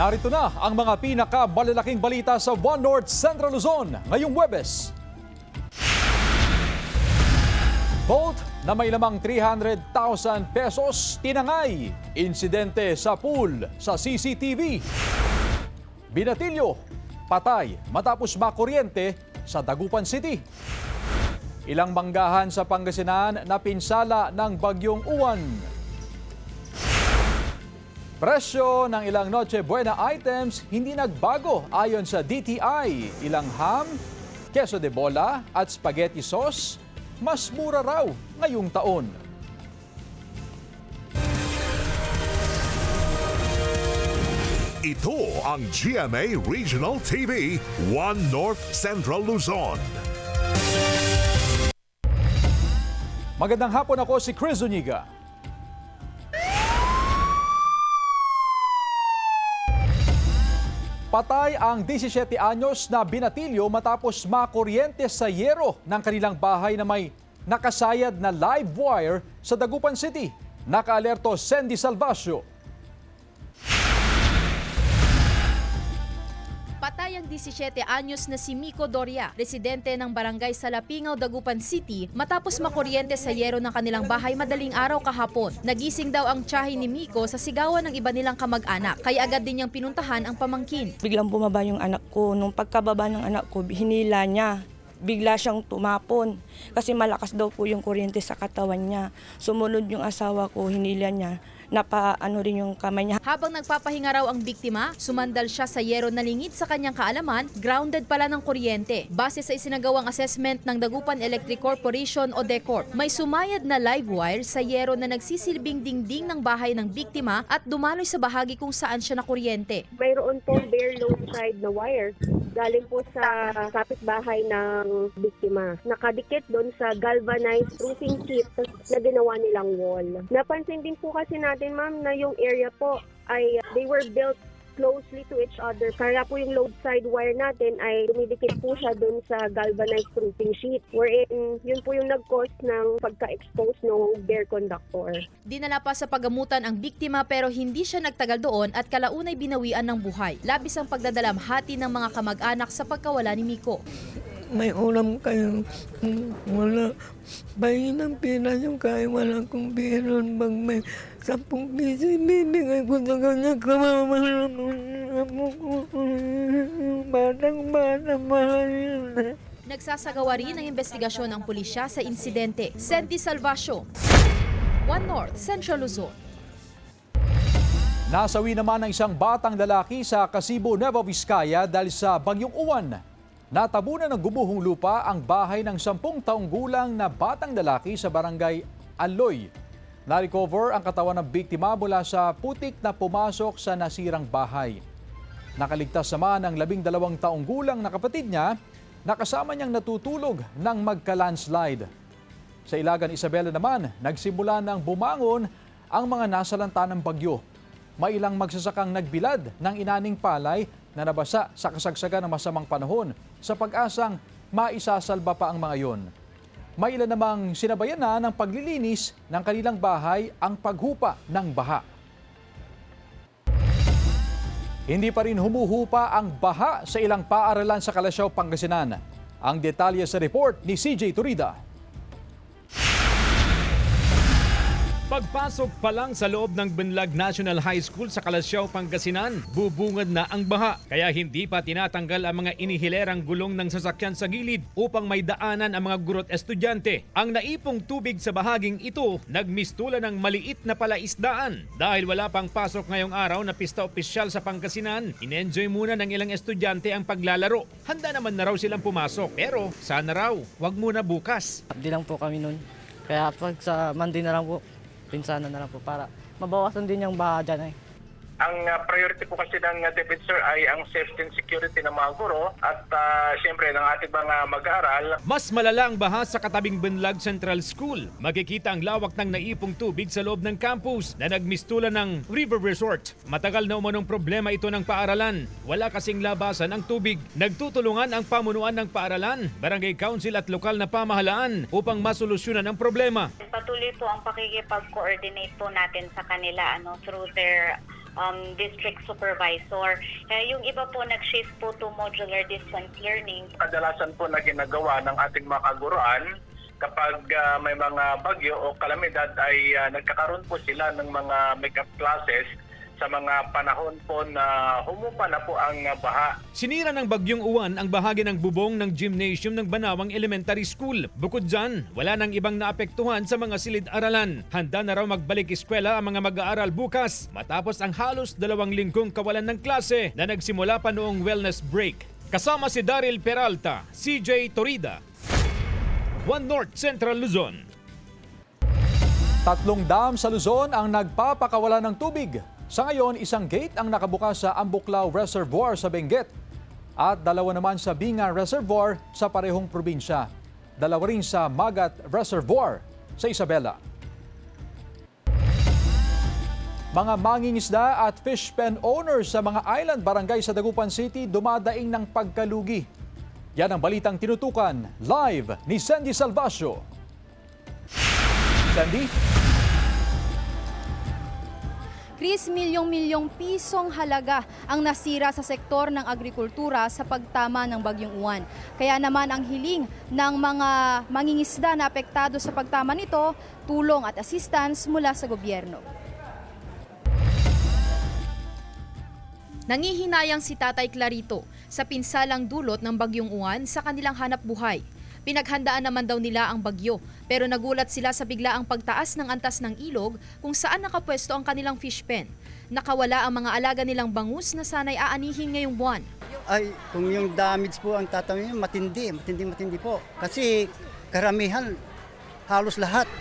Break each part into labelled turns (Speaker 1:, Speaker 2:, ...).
Speaker 1: Narito na ang mga pinakamalalaking balita sa One North Central Luzon ngayong Huwebes. Bolt na may lamang 300,000 pesos tinangay. Insidente sa pool sa CCTV. Binatilyo, patay matapos makuryente sa Dagupan City. Ilang manggahan sa Pangasinan na pinsala ng bagyong Uwan. Presyo ng ilang Noche Buena items hindi nagbago ayon sa DTI. Ilang ham, queso de bola at spaghetti sauce mas mura raw ngayong taon.
Speaker 2: Ito ang GMA Regional TV, One North Central Luzon.
Speaker 1: Magandang hapon, ako si Chris Zuniga. Patay ang 17 anyos na binatilyo matapos makuryente sa yero ng kanilang bahay na may nakasayad na live wire sa Dagupan City. Nakaalerto Sandy Salvacio.
Speaker 3: Patay ang 17 anyos na si Miko Doria, residente ng barangay Salapingaw, Dagupan City, matapos makuryente sa yero ng kanilang bahay madaling araw kahapon. Nagising daw ang tiyahin ni Miko sa sigawan ng iba nilang kamag-anak, kaya agad din niyang pinuntahan ang pamangkin.
Speaker 4: Biglang bumaba yung anak ko. Nung pagkababa ng anak ko, hinila niya. Bigla siyang tumapon kasi malakas daw po yung kuryente sa katawan niya. Sumunod yung asawa ko, hinila niya. Napaano rin yung kamay niya.
Speaker 3: Habang nagpapahinga raw ang biktima, sumandal siya sa yero na lingid sa kanyang kaalaman, grounded pala ng kuryente. Base sa isinagawang assessment ng Dagupan Electric Corporation o DECORP, may sumayad na live wire sa yero na nagsisilbing dingding ng bahay ng biktima at dumaloy sa bahagi kung saan siya nakuryente.
Speaker 5: Mayroon po bare load side na wire galing po sa kapitbahay ng biktima. Nakadikit doon sa galvanized roofing kit na ginawa nilang wall. Napansin din po kasi natin, ma'am, na yung area po ay they were built closely to each other. Kaya po yung load side wire natin ay dumidikit po siya dun sa galvanized roofing sheet. Wherein yun po yung nag-cause ng pagka-expose ng bare conductor.
Speaker 3: Dinala pa sa pagamutan ang biktima pero hindi siya nagtagal doon at kalaunay binawian ng buhay. Labis ang pagdadalamhati ng mga kamag-anak sa pagkawala ni Miko.
Speaker 6: May ulam kayo, wala. Bayin ng pera yung kaya wala kong pera. Pag may 10 piso, bibigay ko sa kanya. Batang-bata pa yun.
Speaker 3: Nagsasagawa rin ang investigasyon ng pulisya sa insidente. Sandy Salvacio, One North Central Luzon.
Speaker 1: Nasawi naman ng isang batang lalaki sa Kasibo, Nueva Vizcaya dahil sa bagyong Uwan. Natabunan ng gumuhong lupa ang bahay ng 10 taong gulang na batang lalaki sa barangay Aloy. Na-recover ang katawan ng biktima mula sa putik na pumasok sa nasirang bahay. Nakaligtas naman ang 12 taong gulang na kapatid niya na kasama niyang natutulog nang magka-landslide. Sa Ilagan, Isabela naman, nagsimula ng bumangon ang mga nasalanta ng bagyo. May ilang magsasakang nagbilad ng inaning palay na nabasa sa kasagsagan ng masamang panahon sa pag-asang maisasalba pa ang mga iyon. May ilan namang sinabayan na ng paglilinis ng kanilang bahay ang paghupa ng baha. Hindi pa rin humuhupa ang baha sa ilang paaralan sa Calasiao, Pangasinan. Ang detalye sa report ni CJ Turida.
Speaker 7: Pagpasok pa lang sa loob ng Binlag National High School sa Calasiao, Pangasinan, bubungad na ang baha. Kaya hindi pa tinatanggal ang mga inihilerang gulong ng sasakyan sa gilid upang may daanan ang mga gurot estudyante. Ang naipong tubig sa bahaging ito, nagmistula ng maliit na palaisdaan. Dahil wala pang pasok ngayong araw na pista opisyal sa Pangasinan, in-enjoy muna ng ilang estudyante ang paglalaro. Handa naman na raw silang pumasok, pero sana raw, wag muna bukas.
Speaker 8: Di lang po kami nun. Kaya pag sa Monday na lang po, pinsana na lang po para mabawasan din yung baha dyan.
Speaker 9: Ang priority po kasi ng DepEd sir ay ang safety and security ng mga guro at siyempre ng ating mga mag-aaral.
Speaker 7: Mas malala ang baha sa katabing Binlag Central School. Makikita ang lawak ng naipong tubig sa loob ng campus na nagmistula ng River Resort. Matagal na umanong problema ito ng paaralan. Wala kasing labasan ang tubig. Nagtutulungan ang pamunuan ng paaralan, barangay council at lokal na pamahalaan upang masolusyonan ang problema.
Speaker 10: Patuloy po ang pakikipag-coordinate po natin sa kanila through their district supervisor. Yung iba po nag-shift po to modular distance learning.
Speaker 9: Kadalasan po na ginagawa ng ating mga kaguruan kapag may mga bagyo o kalamidad ay nagkakaroon po sila ng mga make-up classes sa mga panahon po na humupa na po ang baha.
Speaker 7: Sinira ng bagyong Uwan ang bahagi ng bubong ng gymnasium ng Banawang Elementary School. Bukod dyan, wala nang ibang naapektuhan sa mga silid-aralan. Handa na raw magbalik eskwela ang mga mag-aaral bukas matapos ang halos 2 linggong kawalan ng klase na nagsimula pa noong wellness break. Kasama si Daryl Peralta, CJ Torida, One North Central Luzon.
Speaker 1: 3 dam sa Luzon ang nagpapakawala ng tubig. Sa ngayon, 1 gate ang nakabukas sa Ambuklao Reservoir sa Benguet at 2 naman sa Binga Reservoir sa parehong probinsya. 2 rin sa Magat Reservoir sa Isabela. Mga mangingisda at fish pen owners sa mga island barangay sa Dagupan City dumadaing ng pagkalugi. Yan ang balitang tinutukan live ni Sandy Salvacio. Sandy?
Speaker 3: Chris, milyong-milyong pisong halaga ang nasira sa sektor ng agrikultura sa pagtama ng Bagyong Uwan. Kaya naman ang hiling ng mga mangingisda na apektado sa pagtama nito, tulong at assistance mula sa gobyerno. Nangihinayang si Tatay Clarito sa pinsalang dulot ng Bagyong Uwan sa kanilang hanap buhay. Pinaghandaan naman daw nila ang bagyo, pero nagulat sila sa biglaang pagtaas ng antas ng ilog kung saan nakapwesto ang kanilang fish pen. Nakawala ang mga alaga nilang bangus na sana'y aanihin ngayong buwan.
Speaker 11: Ay, kung yung damage po ang tatamin, matindi po. Kasi karamihan, halos lahat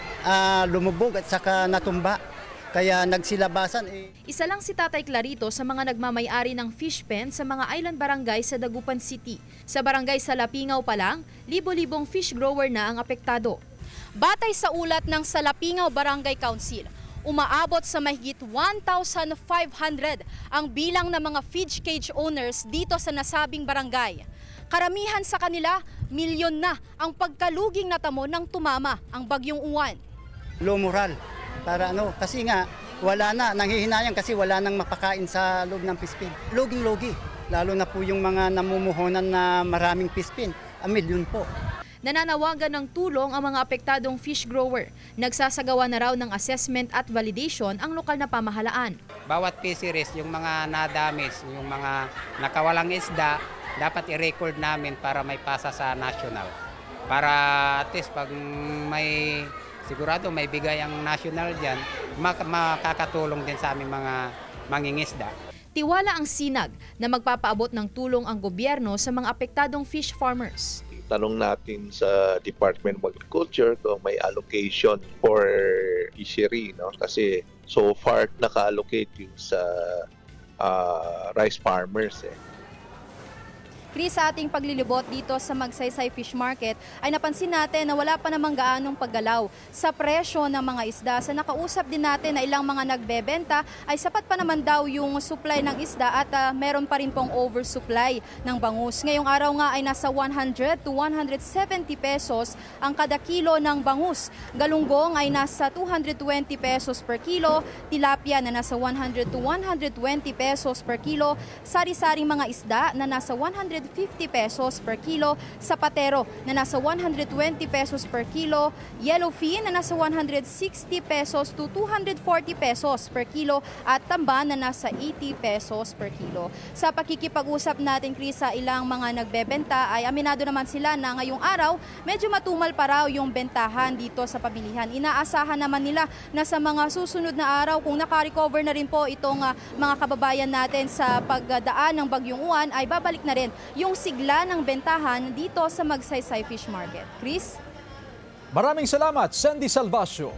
Speaker 11: lumubog at saka natumba. Kaya nagsilabasan.
Speaker 3: Isa lang si Tatay Clarito sa mga nagmamay-ari ng fish pen sa mga island barangay sa Dagupan City. Sa barangay Salapingaw pa lang, libo-libong fish grower na ang apektado. Batay sa ulat ng Salapingaw Barangay Council, umaabot sa mahigit 1,500 ang bilang ng mga fish cage owners dito sa nasabing barangay. Karamihan sa kanila, milyon na ang pagkaluging natamo ng tumama ang Bagyong Uwan.
Speaker 11: Low moral. Para kasi nga wala na, nanghihinayang kasi wala nang mapakain sa loob ng fish pen. Loging-logi, lalo na po yung mga namumuhunan na maraming fish pen, 1 milyon po.
Speaker 3: Nananawagan ng tulong ang mga apektadong fish grower. Nagsasagawa na raw ng assessment at validation ang lokal na pamahalaan.
Speaker 12: Bawat fisheries, yung mga na-damage, yung mga nakawalang isda, dapat i-record namin para may pasa sa national. Para at least pag may sigurado may bigay ang national dyan, makakatulong din sa aming mga mangingisda.
Speaker 3: Tiwala ang sinag na magpapaabot ng tulong ang gobyerno sa mga apektadong fish farmers.
Speaker 13: Tanong natin sa Department of Agriculture kung may allocation for fishery, no? Kasi so far naka-allocate yung sa rice farmers.
Speaker 3: Chris, sa ating paglilibot dito sa Magsaysay Fish Market ay napansin natin na wala pa namang gaanong paggalaw sa presyo ng mga isda. Sa nakausap din natin na ilang mga nagbebenta ay sapat pa naman daw yung supply ng isda at meron pa rin pong oversupply ng bangus. Ngayong araw nga ay nasa 100 to 170 pesos ang kada kilo ng bangus. Galunggong ay nasa 220 pesos per kilo, tilapia na nasa 100 to 120 pesos per kilo, sari-saring mga isda na nasa 150 pesos per kilo, sapatero na nasa 120 pesos per kilo, yellowfin na nasa 160 pesos to 240 pesos per kilo at tamban na nasa 80 pesos per kilo. Sa pakikipag-usap natin, Chris, sa ilang mga nagbebenta ay aminado naman sila na ngayong araw medyo matumal pa raw yung bentahan dito sa pabilihan. Inaasahan naman nila na sa mga susunod na araw kung naka-recover na rin po itong mga kababayan natin sa pagdaan ng Bagyong Uwan ay babalik na rin yung sigla ng bentahan dito sa Magsaysay Fish Market. Chris?
Speaker 1: Maraming salamat, Sandy Salvacio.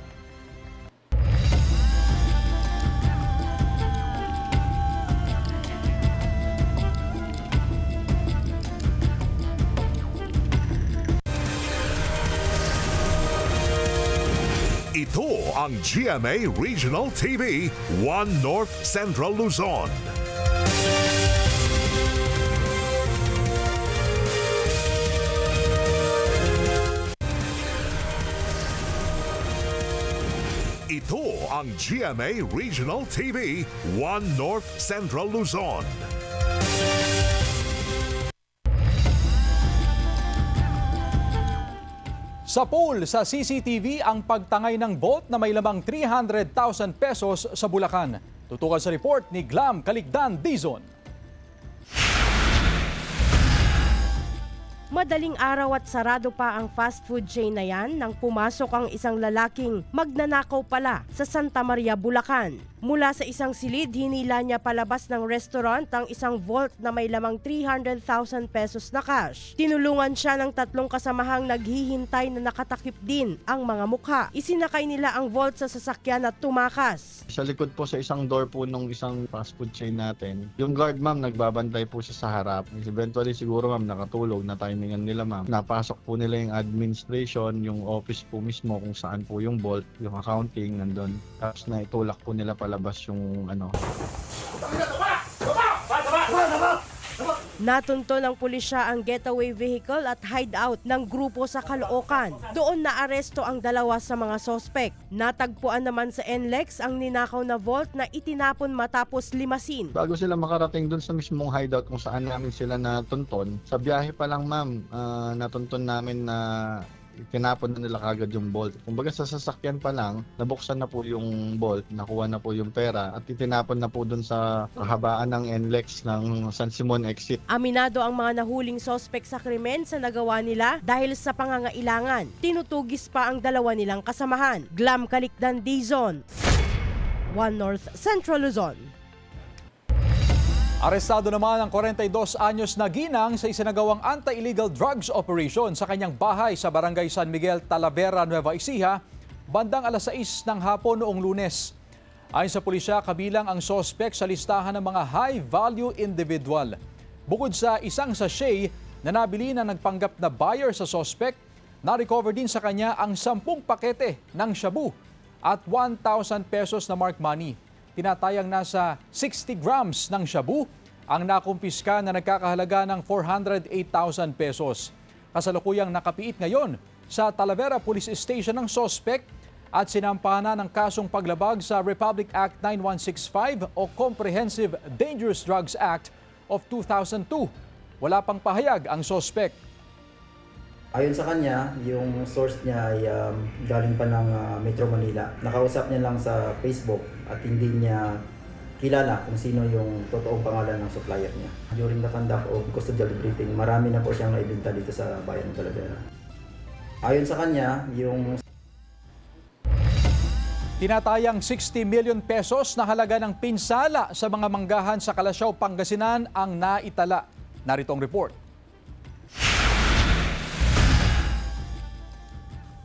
Speaker 2: Ito ang GMA Regional TV, One North Central Luzon. Ito ang GMA Regional TV 1 North Central Luzon.
Speaker 1: Sa pool sa CCTV ang pagtangay ng bolt na may lamang 300,000 pesos sa Bulacan. Tutukan sa report ni Glam Calicdan Dizon.
Speaker 14: Madaling araw at sarado pa ang fast food chain na yan nang pumasok ang isang lalaking magnanakaw pala sa Santa Maria, Bulacan. Mula sa isang silid, hinila niya palabas ng restaurant ang isang vault na may lamang 300,000 pesos na cash. Tinulungan siya ng 3 kasamahang naghihintay na nakatakip din ang mga mukha. Isinakay nila ang vault sa sasakyan at tumakas.
Speaker 15: Sa likod po sa isang door po nung isang fast food chain natin, yung guard ma'am nagbabantay po siya sa harap. Eventually siguro ma'am nakatulog na timingan nila ma'am. Napasok po nila yung administration, yung office po mismo kung saan po yung vault, yung accounting nandun. Tapos na itulak po nila palabas yung ano.
Speaker 14: Natunto ng pulisya ang getaway vehicle at hideout ng grupo sa Caloocan. Doon naaresto ang 2 sa mga sospek. Natagpuan naman sa NLEX ang ninakaw na vault na itinapon matapos limasin.
Speaker 15: Bago sila makarating doon sa mismong hideout kung saan namin sila natunton, sa biyahe pa lang ma'am, natunton namin na tinapon na nila kagad yung bolt. Kumbaga sa sasakyan pa lang, nabuksan na po yung bolt, nakuha na po yung pera at itinapon na po dun sa kahabaan ng NLEX ng San Simon exit.
Speaker 14: Aminado ang mga nahuling sospek sa krimen sa nagawa nila dahil sa pangangailangan. Tinutugis pa ang 2 nilang kasamahan. Glam Calicdan Dizon, 1 North Central Luzon.
Speaker 1: Arestado naman ang 42 anyos na ginang sa isinagawang anti-illegal drugs operation sa kanyang bahay sa Barangay San Miguel, Talavera, Nueva Ecija, bandang alas 6 ng hapon noong Lunes. Ayon sa pulisya, kabilang ang sospek sa listahan ng mga high-value individual. Bukod sa isang sachet na nabili na nagpanggap na buyer sa sospek, na-recover din sa kanya ang 10 pakete ng shabu at 1,000 pesos na marked money. Tinatayang nasa 60 grams ng shabu ang nakumpiska na nagkakahalaga ng 408,000 pesos. Kasalukuyang nakapiit ngayon sa Talavera Police Station ng sospek at sinampahan na ng kasong paglabag sa Republic Act 9165 o Comprehensive Dangerous Drugs Act of 2002. Wala pang pahayag ang sospek.
Speaker 16: Ayon sa kanya, yung source niya ay galing pa ng Metro Manila. Nakausap niya lang sa Facebook at hindi niya kilala kung sino yung totoong pangalan ng supplier niya. During the conduct of custodial briefing, marami na po siyang naibenta dito sa bayan ng Talavera. Ayon sa kanya, yung
Speaker 1: tinatayang 60 million pesos na halaga ng pinsala sa mga manggahan sa Kalasyaw, Pangasinan ang naitala. Narito ang report.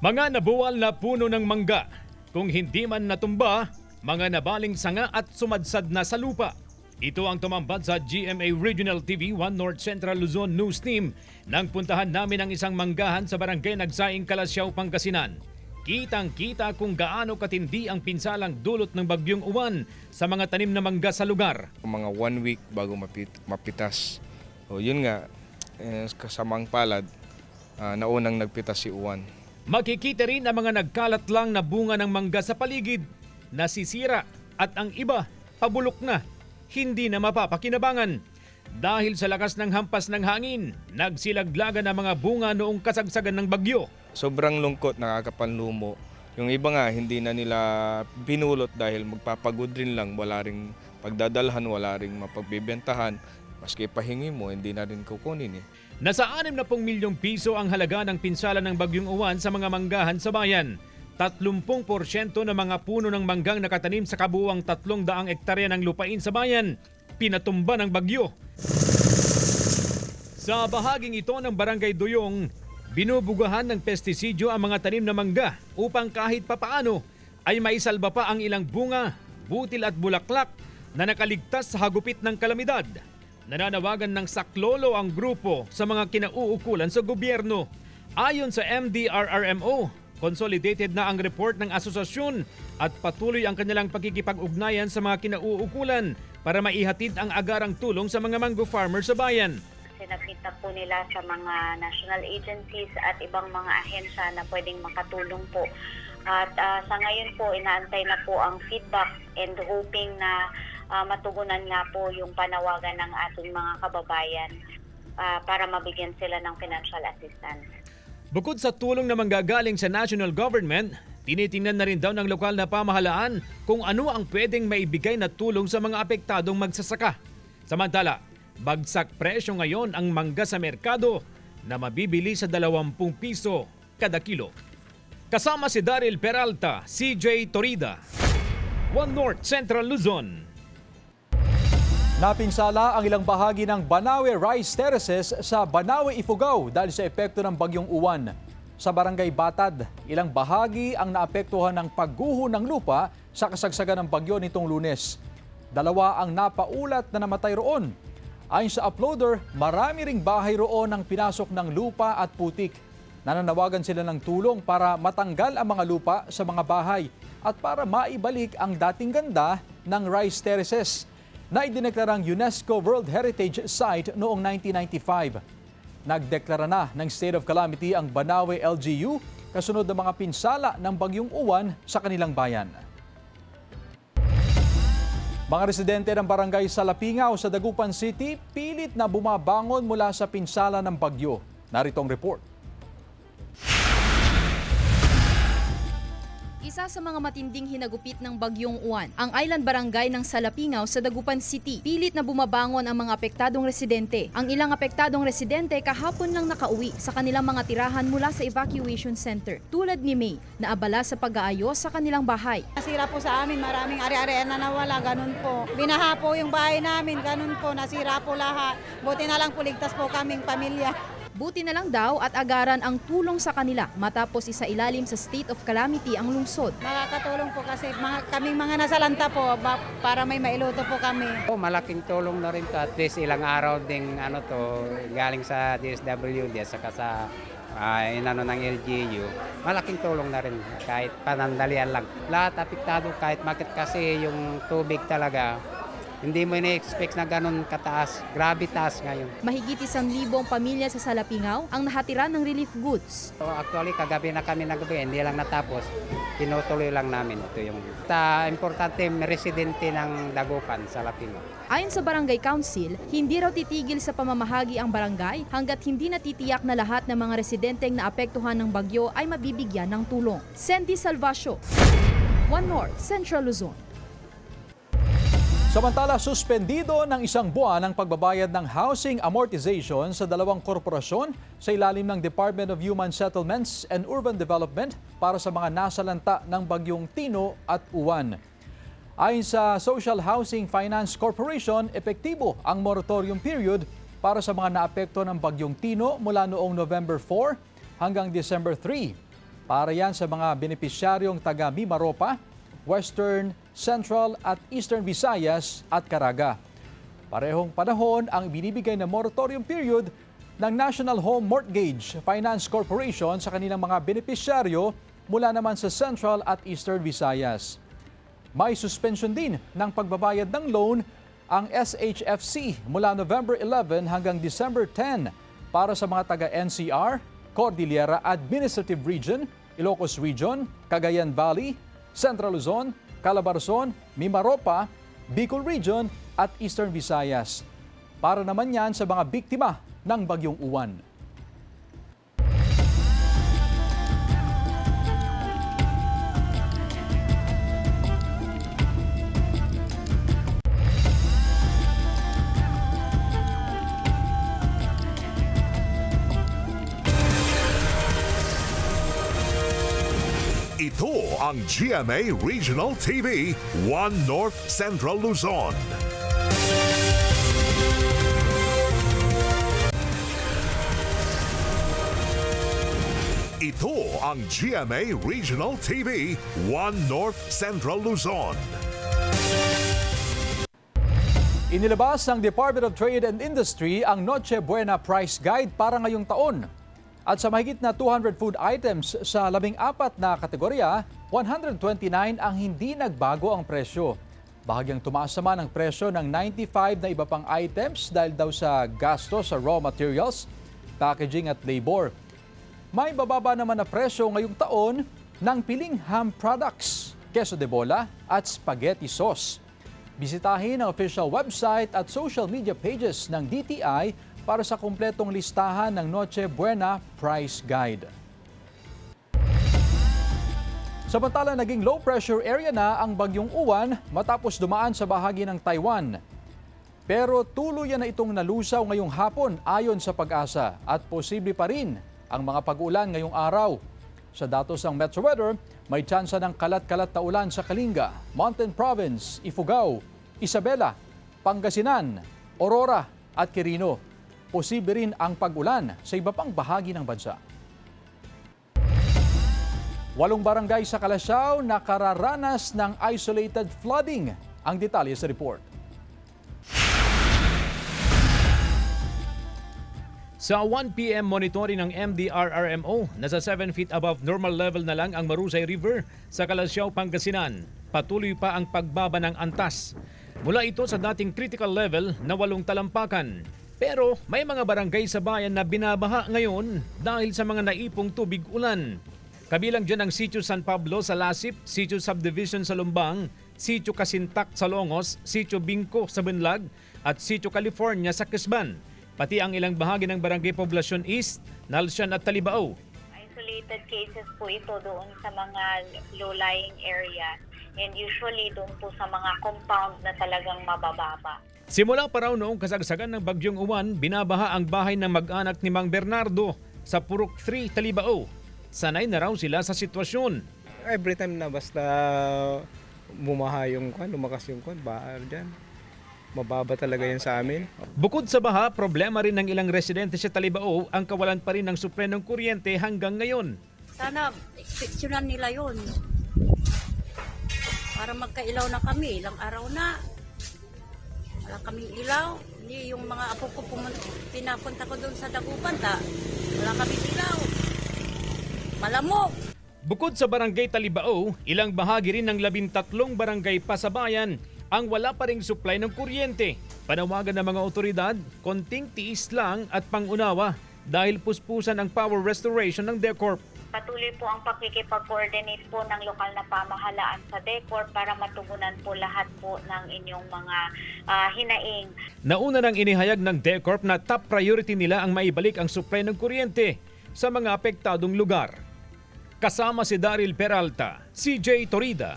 Speaker 7: Mga nabuwal na puno ng mangga, kung hindi man natumba, mga nabaling sanga at sumadsad na sa lupa. Ito ang tumambad sa GMA Regional TV 1 North Central Luzon News Team nang puntahan namin ang isang manggahan sa Barangay Nagsaing, Kalasyaw, Pangasinan. Kitang-kita kung gaano katindi ang pinsalang dulot ng bagyong uwan sa mga tanim na mangga sa lugar.
Speaker 17: Mga 1 week bago mapitas. O yun nga, kasamang palad, naunang nagpitas si uwan.
Speaker 7: Makikita rin ang mga nagkalat lang na bunga ng mangga sa paligid, nasisira at ang iba pabulok na, hindi na mapapakinabangan. Dahil sa lakas ng hampas ng hangin, nagsilaglagan ang mga bunga noong kasagsagan ng bagyo.
Speaker 17: Sobrang lungkot, nakakapanlumo. Yung iba nga hindi na nila binulot dahil magpapagod rin lang, wala ring pagdadalhan, wala ring mapagbibentahan. Maski pahingi mo, hindi na rin kukunin eh.
Speaker 7: Nasa 60 milyong piso ang halaga ng pinsala ng bagyong uwan sa mga manggahan sa bayan. 30% ng mga puno ng manggang nakatanim sa kabuuang 300 ektarya ng lupain sa bayan, pinatumba ng bagyo. Sa bahaging ito ng Barangay Duyong, binubugahan ng pestisidyo ang mga tanim na mangga upang kahit papaano ay maisalba pa ang ilang bunga, butil at bulaklak na nakaligtas sa hagupit ng kalamidad. Nananawagan ng saklolo ang grupo sa mga kinauukulan sa gobyerno. Ayon sa MDRRMO, consolidated na ang report ng asosasyon at patuloy ang kanilang pagkikipag-ugnayan sa mga kinauukulan para maihatid ang agarang tulong sa mga mango farmer sa bayan.
Speaker 10: sinabmit na po nila sa mga national agencies at ibang mga ahensya na pwedeng makatulong po. At sa ngayon po, inaantay na po ang feedback and hoping na matugunan nga po yung panawagan ng ating mga kababayan para mabigyan sila ng financial assistance.
Speaker 7: Bukod sa tulong na manggagaling sa national government, tinitingnan na rin daw ng lokal na pamahalaan kung ano ang pwedeng maibigay na tulong sa mga apektadong magsasaka. Samantala, bagsak presyo ngayon ang mangga sa merkado na mabibili sa 20 piso kada kilo. Kasama si Daryl Peralta, CJ Torida, One North Central Luzon.
Speaker 1: Napinsala ang ilang bahagi ng Banawe Rice Terraces sa Banawe, Ifugao dahil sa epekto ng bagyong Uwan. Sa Barangay Batad, ilang bahagi ang naapektuhan ng pagguho ng lupa sa kasagsagan ng bagyo nitong Lunes. 2 ang napaulat na namatay roon. Ayon sa uploader, marami ring bahay roon ang pinasok ng lupa at putik. Nananawagan sila ng tulong para matanggal ang mga lupa sa mga bahay at para maibalik ang dating ganda ng Rice Terraces na idineklarang UNESCO World Heritage Site noong 1995. Nagdeklara na ng state of calamity ang Banawe LGU kasunod ng mga pinsala ng bagyong Uwan sa kanilang bayan. Mga residente ng barangay Salapingaw sa Dagupan City pilit na bumabangon mula sa pinsala ng bagyo. Narito ang report.
Speaker 3: Isa sa mga matinding hinagupit ng bagyong Uwan, ang Island Barangay ng Salapingaw sa Dagupan City. Pilit na bumabangon ang mga apektadong residente. Ang ilang apektadong residente kahapon lang nakauwi sa kanilang mga tirahan mula sa evacuation center. Tulad ni May, na abala sa pag-aayos sa kanilang bahay.
Speaker 18: Nasira po sa amin, maraming ari-ari na nawala, ganun po. Binaha po yung bahay namin, ganun po, nasira po lahat. Buti na lang po ligtas po kaming pamilya.
Speaker 3: Buti na lang daw at agaran ang tulong sa kanila matapos isa ilalim sa state of calamity ang lungsod.
Speaker 18: Makakatulong po kasi kaming mga nasalanta po para may mailuto po kami.
Speaker 12: Malaking tulong na rin to, at least ilang araw ding galing sa DSWD at saka sa ng LGU. Malaking tulong na rin kahit panandalian lang. Lahat apektado kahit bakit kasi yung tubig talaga. Hindi mo ina-expect na ganun kataas. Grabe taas ngayon.
Speaker 3: Mahigit 1,000 pamilya sa Salapingaw ang nahatiran ng relief goods.
Speaker 12: So actually, kagabi na kami nagabi, hindi lang natapos. Tinutuloy lang namin. Ito yung importante residente ng Dagupan, Salapingaw.
Speaker 3: Ayon sa Barangay Council, hindi raw titigil sa pamamahagi ang barangay hanggat hindi natitiyak na lahat ng mga residenteng naapektuhan ng bagyo ay mabibigyan ng tulong. Sandy Salvacio, One North Central Luzon.
Speaker 1: Samantala, suspendido ng 1 buwan ang pagbabayad ng housing amortization sa 2 korporasyon sa ilalim ng Department of Human Settlements and Urban Development para sa mga nasalanta ng bagyong Tino at Uwan. Ayon sa Social Housing Finance Corporation, epektibo ang moratorium period para sa mga naapekto ng bagyong Tino mula noong November 4 hanggang December 3. Para yan sa mga benepisyaryong taga Mimaropa, Western, Central at Eastern Visayas at Caraga. Parehong panahon ang binibigay na moratorium period ng National Home Mortgage Finance Corporation sa kanilang mga benepisyaryo mula naman sa Central at Eastern Visayas. May suspension din ng pagbabayad ng loan ang SHFC mula November 11 hanggang December 10 para sa mga taga-NCR, Cordillera Administrative Region, Ilocos Region, Cagayan Valley, Central Luzon, Calabarzon, Mimaropa, Bicol Region at Eastern Visayas. Para naman yan sa mga biktima ng bagyong Uwan.
Speaker 2: Ito ang GMA Regional TV, One North Central Luzon. Ito ang GMA Regional TV, One North Central Luzon.
Speaker 1: Inilabas ng Department of Trade and Industry ang Noche Buena Price Guide para ngayong taon. At sa mahigit na 200 food items sa 14 na kategorya, 129 ang hindi nagbago ang presyo. Bahagyang tumaas naman ang presyo ng 95 na iba pang items dahil daw sa gasto sa raw materials, packaging at labor. May bababa naman na presyo ngayong taon ng piling ham products, queso de bola at spaghetti sauce. Bisitahin ang official website at social media pages ng DTI para sa kumpletong listahan ng Noche Buena Price Guide. Samantala, naging low pressure area na ang bagyong Uwan matapos dumaan sa bahagi ng Taiwan. Pero tuluyan na itong nalusaw ngayong hapon ayon sa Pag-asa at posible pa rin ang mga pag-ulan ngayong araw. Sa datos ng Metro Weather, may tsansa ng kalat-kalat na ulan sa Kalinga, Mountain Province, Ifugao, Isabela, Pangasinan, Aurora at Quirino. Posible rin ang pag-ulan sa iba pang bahagi ng bansa. 8 barangay sa Calasiao nakararanas ng isolated flooding. Ang detalye sa report.
Speaker 7: Sa 1 p.m. monitoring ng MDRRMO, nasa 7 feet above normal level na lang ang Marusay River sa Calasiao, Pangasinan. Patuloy pa ang pagbaba ng antas. Mula ito sa dating critical level na 8 talampakan. Pero may mga barangay sa bayan na binabaha ngayon dahil sa mga naipong tubig ulan. Kabilang dyan ang Sitio San Pablo sa Lasip, Sitio Subdivision sa Lumbang, Sitio Kasintak sa Longos, Sitio Bingko sa Bunlag at Sitio California sa Quezban. Pati ang ilang bahagi ng Barangay Poblacion East, Nalsian at Talibao.
Speaker 10: Isolated cases po ito doon sa mga low-lying areas and usually doon po sa mga compound na talagang mabababa.
Speaker 7: Simula pa raw noong kasagsagan ng Bagyong Uwan, binabaha ang bahay ng mag-anak ni Mang Bernardo sa Purok 3, Talibao. Sanay na raw sila sa sitwasyon.
Speaker 19: Every time na basta bumaha yung kwan, lumakas yung kwan, baha dyan. Mababa talaga yan sa amin.
Speaker 7: Bukod sa baha, problema rin ng ilang residente sa Talibao ang kawalan pa rin ng suplenong kuryente hanggang ngayon.
Speaker 20: Sana exceptionan nila yun. Para magkailaw na kami, ilang araw na. Wala kaming ilaw. Hindi yung mga apo ko pinapunta ko doon sa Dagupan, wala kaming ilaw. Malamok.
Speaker 7: Bukod sa barangay Talibao, ilang bahagi rin ng 13 barangay pa sa bayan ang wala pa ring supply ng kuryente. Panawagan ng mga otoridad, konting tiis lang at pangunawa dahil puspusan ang power restoration ng DECORP.
Speaker 10: Patuloy po ang pakikipag-coordinate po ng lokal na pamahalaan sa DECORP para matugunan po lahat po ng inyong mga hinaing.
Speaker 7: Nauna nang inihayag ng DECORP na top priority nila ang maibalik ang supply ng kuryente sa mga apektadong lugar. Kasama si Daryl Peralta, CJ Torida,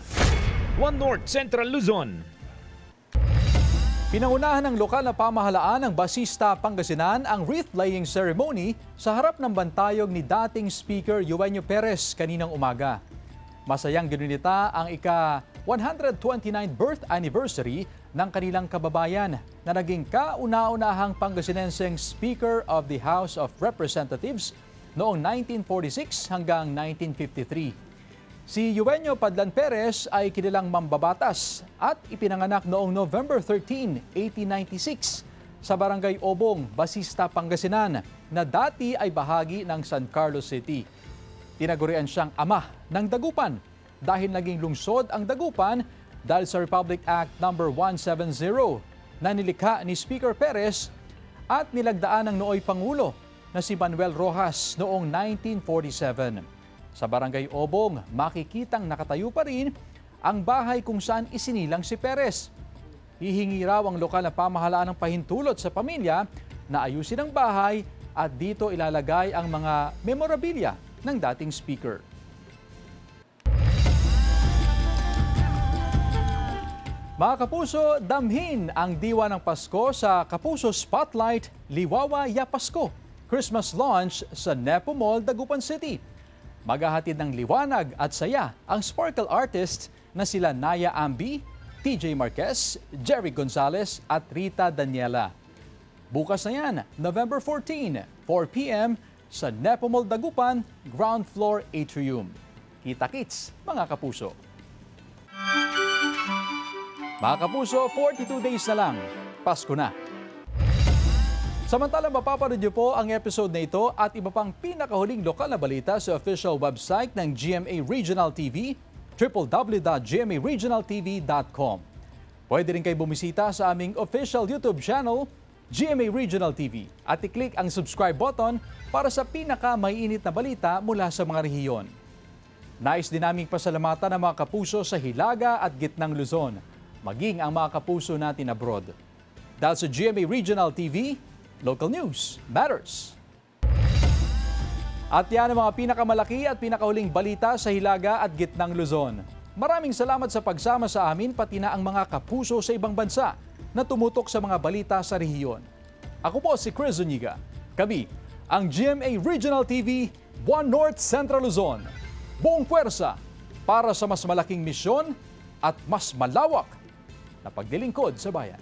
Speaker 7: One North Central Luzon.
Speaker 1: Pinangunahan ng lokal na pamahalaan ng Basista, Pangasinan ang wreath-laying ceremony sa harap ng bantayog ni dating Speaker Eugenio Perez kaninang umaga. Masayang ginunita ang ika-129 birth anniversary ng kanilang kababayan na naging kauna-unahang Pangasinenseng Speaker of the House of Representatives noong 1946 hanggang 1953. Si Eugenio Padlan Perez ay kilalang mambabatas at ipinanganak noong November 13, 1896 sa Barangay Obong, Basista, Pangasinan na dati ay bahagi ng San Carlos City. Tinagurian siyang ama ng Dagupan dahil naging lungsod ang Dagupan dahil sa Republic Act No. 170 na nilikha ni Speaker Perez at nilagdaan ng nooy Pangulo na si Manuel Rojas noong 1947. Sa Barangay Obong, makikitang nakatayo pa rin ang bahay kung saan isinilang si Perez. Hihingi raw ang lokal na pamahalaan ng pahintulot sa pamilya na ayusin ang bahay at dito ilalagay ang mga memorabilia ng dating speaker. Mga kapuso, damhin ang diwa ng Pasko sa Kapuso Spotlight Liwawa Ya Pasko Christmas launch sa Nepo Mall, Dagupan City. Maghahatid ng liwanag at saya ang sparkle artists na sila Naya Ambi, TJ Marquez, Jerry Gonzalez at Rita Daniela. Bukas na yan, November 14, 4 p.m. sa Nepo Mall, Dagupan, ground floor atrium. Kita-kits, mga kapuso. Mga kapuso, 42 days na lang, Pasko na. Samantala, mapapanood niyo po ang episode na ito at iba pang pinakahuling lokal na balita sa official website ng GMA Regional TV, www.gmaregionaltv.com. Pwede rin kayo bumisita sa aming official YouTube channel, GMA Regional TV, at i-click ang subscribe button para sa pinaka-maiinit na balita mula sa mga rehiyon. Nais din naming pasalamatan ang mga kapuso sa Hilaga at Gitnang Luzon, maging ang mga kapuso natin abroad. Dahil sa GMA Regional TV, local news matters. At yan ang mga pinakamalaki at pinakahuling balita sa Hilaga at Gitnang Luzon. Maraming salamat sa pagsama sa amin, pati na ang mga kapuso sa ibang bansa na tumutok sa mga balita sa rehiyon. Ako po si Chris Zuniga. Kami ang GMA Regional TV, 1 North Central Luzon. Buong puwersa para sa mas malaking misyon at mas malawak na paglilingkod sa bayan.